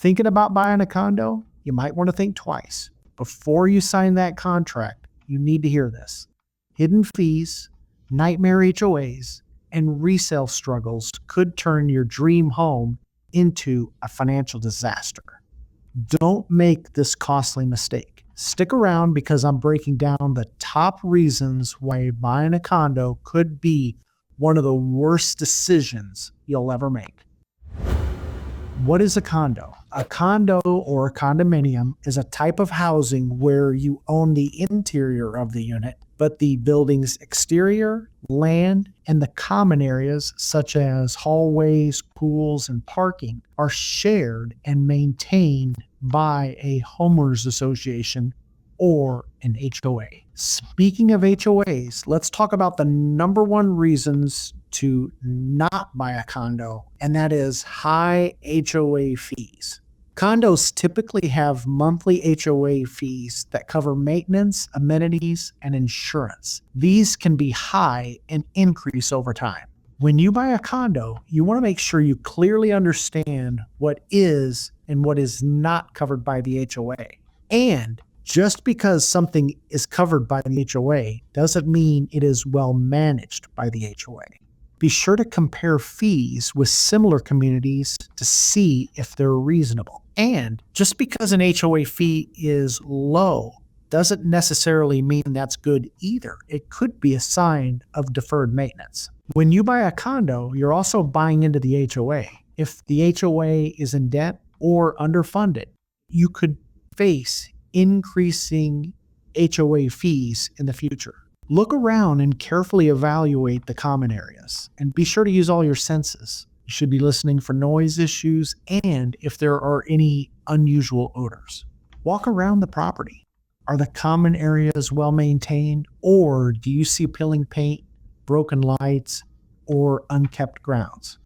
Thinking about buying a condo? You might want to think twice. Before you sign that contract, you need to hear this. Hidden fees, nightmare HOAs, and resale struggles could turn your dream home into a financial disaster. Don't make this costly mistake. Stick around because I'm breaking down the top reasons why buying a condo could be one of the worst decisions you'll ever make. What is a condo? A condo or a condominium is a type of housing where you own the interior of the unit, but the building's exterior, land, and the common areas such as hallways, pools, and parking are shared and maintained by a homeowners association or an HOA. Speaking of HOAs, let's talk about the number one reasons to not buy a condo, and that is high HOA fees. Condos typically have monthly HOA fees that cover maintenance, amenities, and insurance. These can be high and increase over time. When you buy a condo, you want to make sure you clearly understand what is and what is not covered by the HOA. And just because something is covered by the HOA doesn't mean it is well managed by the HOA. Be sure to compare fees with similar communities to see if they're reasonable. And just because an HOA fee is low doesn't necessarily mean that's good either. It could be a sign of deferred maintenance. When you buy a condo, you're also buying into the HOA. If the HOA is in debt or underfunded, you could face increasing HOA fees in the future. Look around and carefully evaluate the common areas, and be sure to use all your senses. You should be listening for noise issues and if there are any unusual odors. Walk around the property. Are the common areas well maintained, or do you see peeling paint, broken lights, or unkept grounds?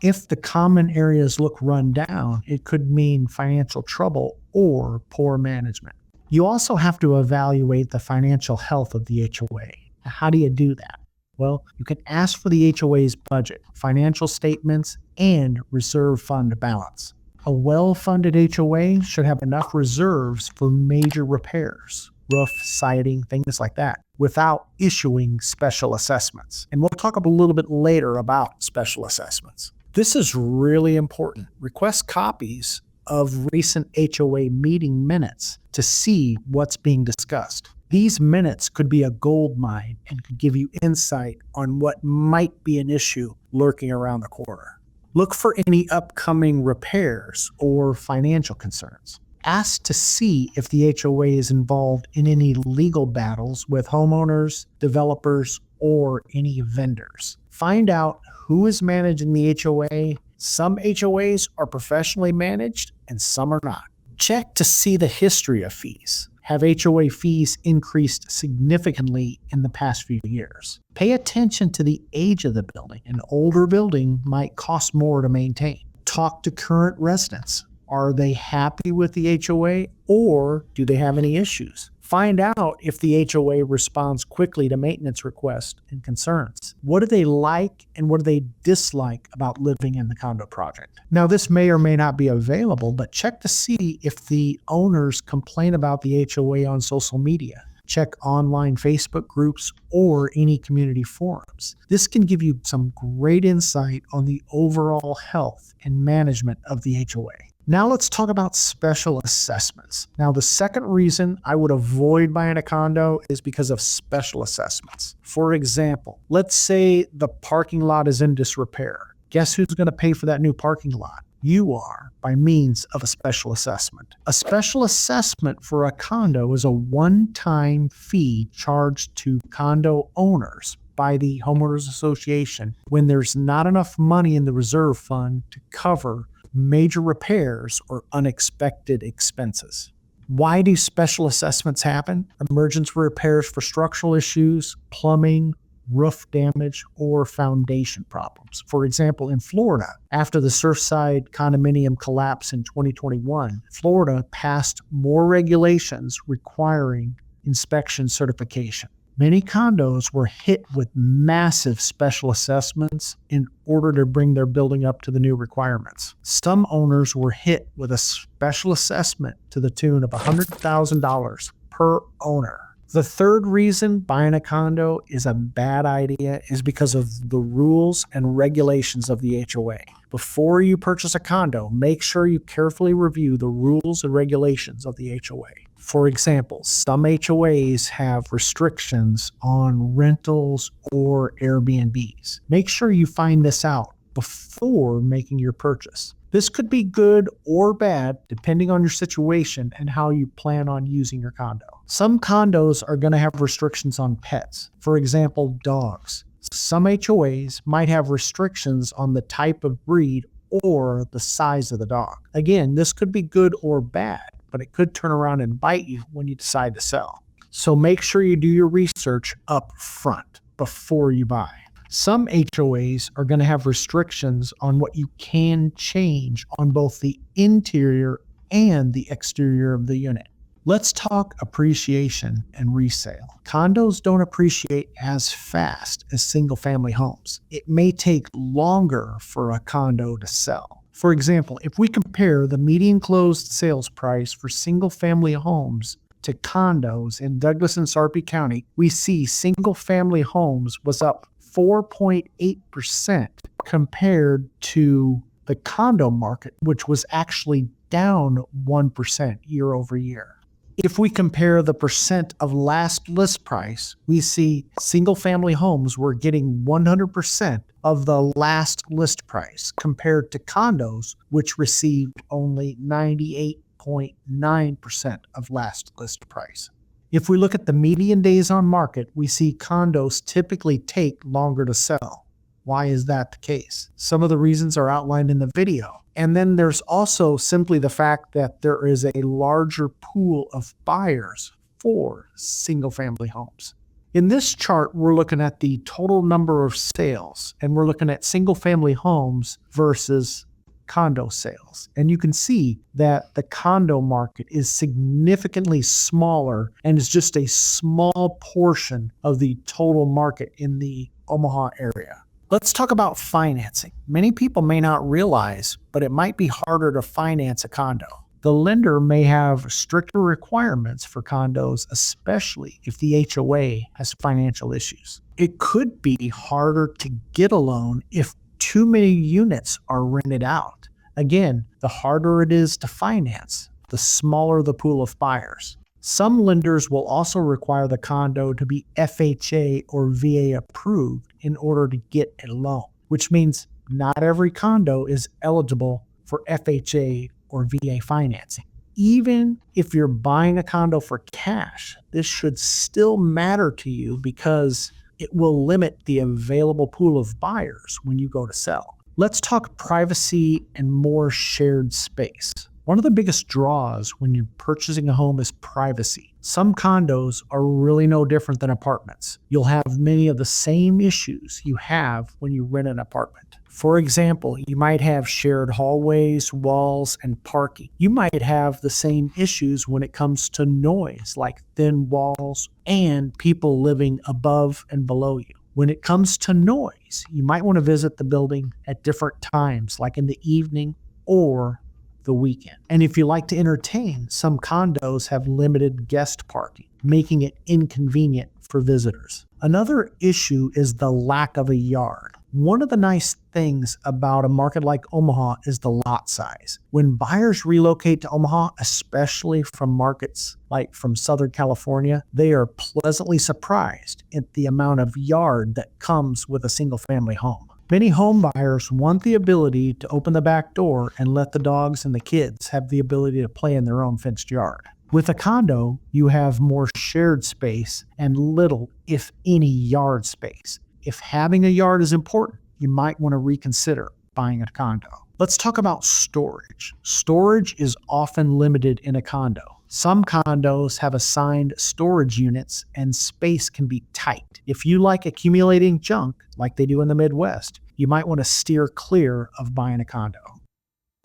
If the common areas look run down, it could mean financial trouble or poor management. You also have to evaluate the financial health of the HOA. How do you do that? Well, you can ask for the HOA's budget, financial statements, and reserve fund balance. A well-funded HOA should have enough reserves for major repairs, roof, siding, things like that, without issuing special assessments. And we'll talk a little bit later about special assessments. This is really important. Request copies of recent HOA meeting minutes to see what's being discussed. These minutes could be a gold mine and could give you insight on what might be an issue lurking around the corner. Look for any upcoming repairs or financial concerns. Ask to see if the HOA is involved in any legal battles with homeowners, developers, or any vendors. Find out who is managing the HOA. Some HOAs are professionally managed and some are not. Check to see the history of fees. Have HOA fees increased significantly in the past few years? Pay attention to the age of the building. An older building might cost more to maintain. Talk to current residents. Are they happy with the HOA, or do they have any issues? Find out if the HOA responds quickly to maintenance requests and concerns. What do they like and what do they dislike about living in the condo project? Now, this may or may not be available, but check to see if the owners complain about the HOA on social media. Check online Facebook groups or any community forums. This can give you some great insight on the overall health and management of the HOA. Now let's talk about special assessments. Now, the second reason I would avoid buying a condo is because of special assessments. For example, let's say the parking lot is in disrepair. Guess who's going to pay for that new parking lot? You are, by means of a special assessment. A special assessment for a condo is a one-time fee charged to condo owners by the homeowners association when there's not enough money in the reserve fund to cover major repairs or unexpected expenses. Why do special assessments happen? Emergency repairs for structural issues, plumbing, roof damage, or foundation problems. For example, in Florida, after the Surfside condominium collapse in 2021, Florida passed more regulations requiring inspection certification. Many condos were hit with massive special assessments in order to bring their building up to the new requirements. Some owners were hit with a special assessment to the tune of $100,000 per owner. The third reason buying a condo is a bad idea is because of the rules and regulations of the HOA. Before you purchase a condo, make sure you carefully review the rules and regulations of the HOA. For example, some HOAs have restrictions on rentals or Airbnbs. Make sure you find this out before making your purchase. This could be good or bad depending on your situation and how you plan on using your condo. Some condos are going to have restrictions on pets. For example, dogs. Some HOAs might have restrictions on the type of breed or the size of the dog. Again, this could be good or bad, but it could turn around and bite you when you decide to sell. So make sure you do your research up front before you buy. Some HOAs are going to have restrictions on what you can change on both the interior and the exterior of the unit. Let's talk appreciation and resale. Condos don't appreciate as fast as single-family homes. It may take longer for a condo to sell. For example, if we compare the median closed sales price for single-family homes to condos in Douglas and Sarpy County, we see single-family homes was up 4.8% compared to the condo market, which was actually down 1% year over year. If we compare the percent of last list price, we see single-family homes were getting 100% of the last list price compared to condos, which received only 98.9% of last list price. If we look at the median days on market, we see condos typically take longer to sell. Why is that the case? Some of the reasons are outlined in the video. And then there's also simply the fact that there is a larger pool of buyers for single-family homes. In this chart, we're looking at the total number of sales, and we're looking at single-family homes versus condo sales. And you can see that the condo market is significantly smaller and is just a small portion of the total market in the Omaha area. Let's talk about financing. Many people may not realize, but it might be harder to finance a condo. The lender may have stricter requirements for condos, especially if the HOA has financial issues. It could be harder to get a loan if too many units are rented out. Again, the harder it is to finance, the smaller the pool of buyers. Some lenders will also require the condo to be FHA or VA approved in order to get a loan, which means not every condo is eligible for FHA or VA financing. Even if you're buying a condo for cash, this should still matter to you because it will limit the available pool of buyers when you go to sell. Let's talk privacy and more shared space. One of the biggest draws when you're purchasing a home is privacy. Some condos are really no different than apartments. You'll have many of the same issues you have when you rent an apartment. For example, you might have shared hallways, walls, and parking. You might have the same issues when it comes to noise, like thin walls and people living above and below you. When it comes to noise, you might want to visit the building at different times, like in the evening or the weekend. And if you like to entertain, some condos have limited guest parking, making it inconvenient for visitors. Another issue is the lack of a yard. One of the nice things about a market like Omaha is the lot size. When buyers relocate to Omaha, especially from markets like from Southern California, they are pleasantly surprised at the amount of yard that comes with a single-family home. Many home buyers want the ability to open the back door and let the dogs and the kids have the ability to play in their own fenced yard. With a condo, you have more shared space and little, if any, yard space. If having a yard is important, you might want to reconsider buying a condo. Let's talk about storage. Storage is often limited in a condo. Some condos have assigned storage units and space can be tight. If you like accumulating junk, like they do in the Midwest, you might want to steer clear of buying a condo.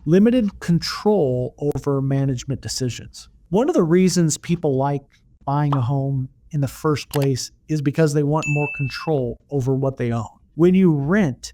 Limited control over management decisions. One of the reasons people like buying a home in the first place is because they want more control over what they own. When you rent,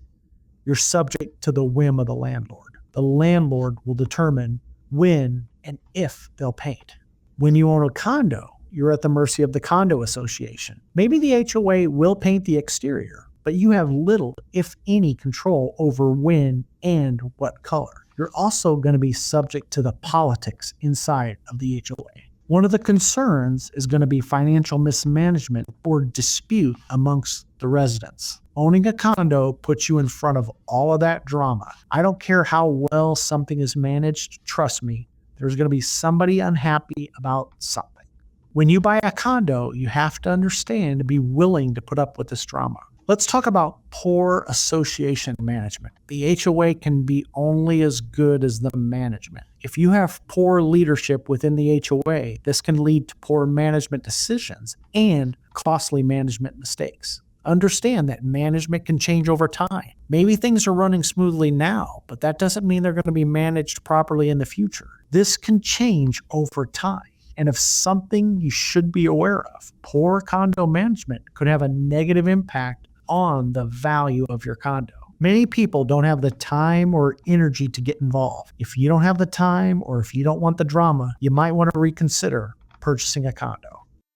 you're subject to the whim of the landlord. The landlord will determine when and if they'll paint. When you own a condo, you're at the mercy of the condo association. Maybe the HOA will paint the exterior, but you have little, if any, control over when and what color. You're also going to be subject to the politics inside of the HOA. One of the concerns is going to be financial mismanagement or dispute amongst the residents. Owning a condo puts you in front of all of that drama. I don't care how well something is managed, trust me, there's going to be somebody unhappy about something. When you buy a condo, you have to understand and be willing to put up with this drama. Let's talk about poor association management. The HOA can be only as good as the management. If you have poor leadership within the HOA, this can lead to poor management decisions and costly management mistakes. Understand that management can change over time. Maybe things are running smoothly now, but that doesn't mean they're going to be managed properly in the future. This can change over time. And if something you should be aware of, poor condo management could have a negative impact on the value of your condo. Many people don't have the time or energy to get involved. If you don't have the time or if you don't want the drama, you might want to reconsider purchasing a condo.